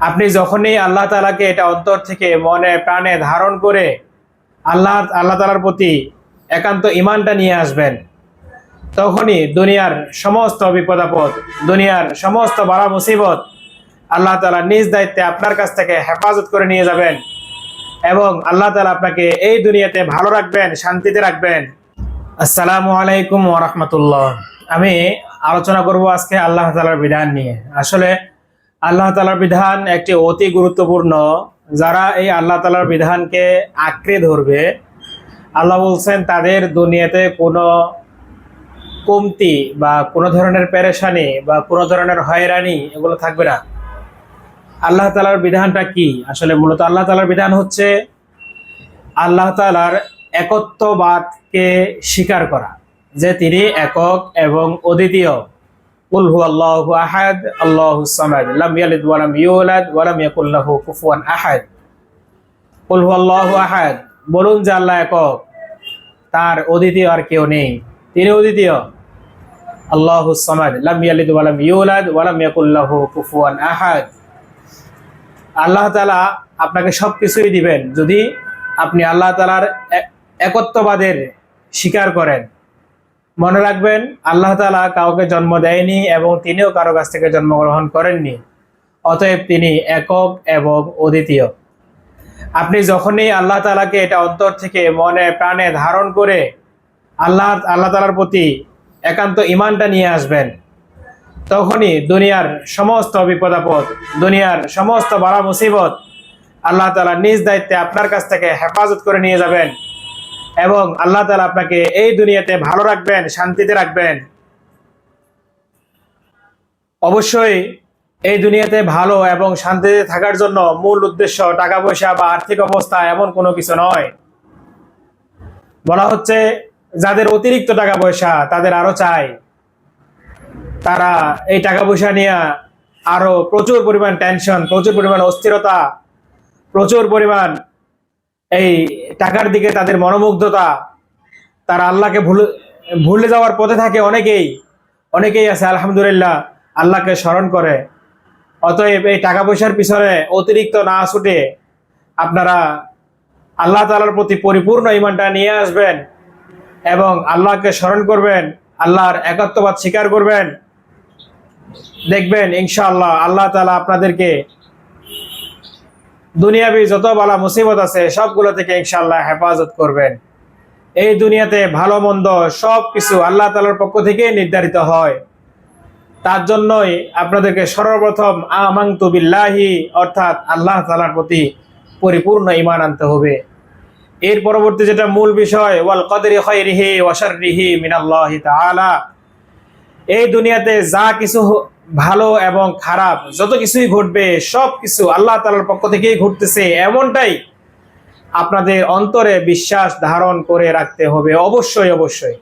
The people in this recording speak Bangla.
আপনি যখনই আল্লাহ তাআলাকে এটা অন্তর থেকে মনে প্রাণে ধারণ করে আল্লাহ তাআলার প্রতি একান্ত ঈমানটা নিয়ে আসবেন, তখনই দুনিয়ার সমস্ত বিপদ আপদ, দুনিয়ার সমস্ত বালা মুসিবত আল্লাহ তাআলা নিজ দায়িত্বে আপনার কাছ থেকে হেফাজত করে নিয়ে যাবেন এবং আল্লাহ তাআলা আপনাকে এই দুনিয়াতে ভালো রাখবেন, শান্তিতে রাখবেন। আসসালামু আলাইকুম ওয়া রাহমাতুল্লাহ। আমি আলোচনা করব আজকে আল্লাহ তাআলার বিধান নিয়ে। আসলে আল্লাহ তাআলার বিধান একটি অতি গুরুত্বপূর্ণ। যারা এই আল্লাহ তাআলার বিধানকে আঁকড়ে ধরবে, আল্লাহ বলছেন তাদের দুনিয়াতে কোনো কমতি বা কোনো ধরনের পেরেশানি বা কোনো ধরনের হয়রানি এগুলো থাকবে না। আল্লাহ তাআলার বিধানটা কি? আসলে মূলত আল্লাহ তাআলার বিধান হচ্ছে আল্লাহ তাআলার একত্ববাদকে স্বীকার করা, যে তিনি একক এবং অদ্বিতীয়। কুল হুয়াল্লাহু আহাদ আল্লাহুস সামাদ লাম ইয়ালিদ ওয়া লাম ইউলাদ ওয়া লাম ইয়াকুল লাহু কুফুয়ান আহাদ। কুল হুয়াল্লাহু আহাদ, বলুন যে আল্লাহ একক, তার অদ্বিতীয় আর কেউ নেই, তিনি অদ্বিতীয়। আল্লাহুস সামাদ লাম ইয়ালিদ ওয়া লাম ইউলাদ ওয়া লাম ইয়াকুল লাহু কুফুয়ান আহাদ। আল্লাহ তাআলা আপনাকে সবকিছুই দিবেন যদি আপনি আল্লাহ তাআলার একত্ববাদের স্বীকার করেন। মনে রাখবেন, আল্লাহ তাআলা কাউকে জন্ম দেয়নি এবং তিনিও কারো কাছ থেকে জন্মগ্রহণ করেননি, অতএব তিনি একক এবং অদ্বিতীয়। আপনি যখনই আল্লাহ তাআলাকে এটা অন্তর থেকে মনে প্রাণে ধারণ করে আল্লাহ তাআলার প্রতি একান্ত ঈমানটা নিয়ে আসবেন, তখনই দুনিয়ার সমস্ত বিপদ আপদ, দুনিয়ার সমস্ত বালা মুসিবত আল্লাহ তাআলা নিজ দায়িত্বে আপনার কাছ থেকে হেফাজত করে নিয়ে যাবেন এবং আল্লাহ তাআলা আপনাকে এই দুনিয়াতে ভালো রাখবেন, শান্তিতে রাখবেন। অবশ্যই এই দুনিয়াতে ভালো এবং শান্তিতে থাকার জন্য মূল উদ্দেশ্য টাকা পয়সা বা আর্থিক অবস্থা এমন কোনো কিছু নয়। বলা হচ্ছে যাদের অতিরিক্ত টাকা পয়সা তাদের আরো চাই, তারা এই টাকা পয়সা নিয়ে আরো প্রচুর পরিমাণ টেনশন, প্রচুর পরিমাণ অস্থিরতা, প্রচুর পরিমাণ এই টাকার দিকে তাদের মনোমুগ্ধতা, তারা আল্লাহকে ভুলে যাওয়ার পথে থাকে। অনেকেই আছে আলহামদুলিল্লাহ আল্লাহকে স্মরণ করে। অতএব এই টাকা পয়সার পিছনে অতিরিক্ত না ছুটে আপনারা আল্লাহ তাআলার প্রতি পরিপূর্ণ ঈমানটা নিয়ে আসবেন এবং আল্লাহকে স্মরণ করবেন, আল্লাহর একত্ববাদ স্বীকার করবেন। দেখবেন ইনশাআল্লাহ আল্লাহ তাআলা আপনাদেরকে দুনিয়াবি যত বালা মুসিবত আছে সবগুলো থেকে ইনশাআল্লাহ হেফাজত করবেন। এই দুনিয়াতে ভালো মন্দ সব কিছু আল্লাহ তাআলার পক্ষ থেকে নির্ধারিত হয়। তার জন্যই আপনাদেরকে সর্বপ্রথম আমানতু বিল্লাহি অর্থাৎ আল্লাহ তাআলার প্রতি পরিপূর্ণ ঈমান আনতে হবে। এর পরবর্তী যেটা মূল বিষয়, ওয়াল কদরি খায়রিহি ওয়া শাররিহি মিনাল্লাহি তাআলা। এই দুনিয়াতে যা কিছু ভালো এবং খারাপ যত কিছুই ঘটবে সব কিছু আল্লাহ তাআলার পক্ষ থেকেই ঘটতেছে, এমনটাই আপনাদের অন্তরে বিশ্বাস ধারণ করে রাখতে হবে। অবশ্যই।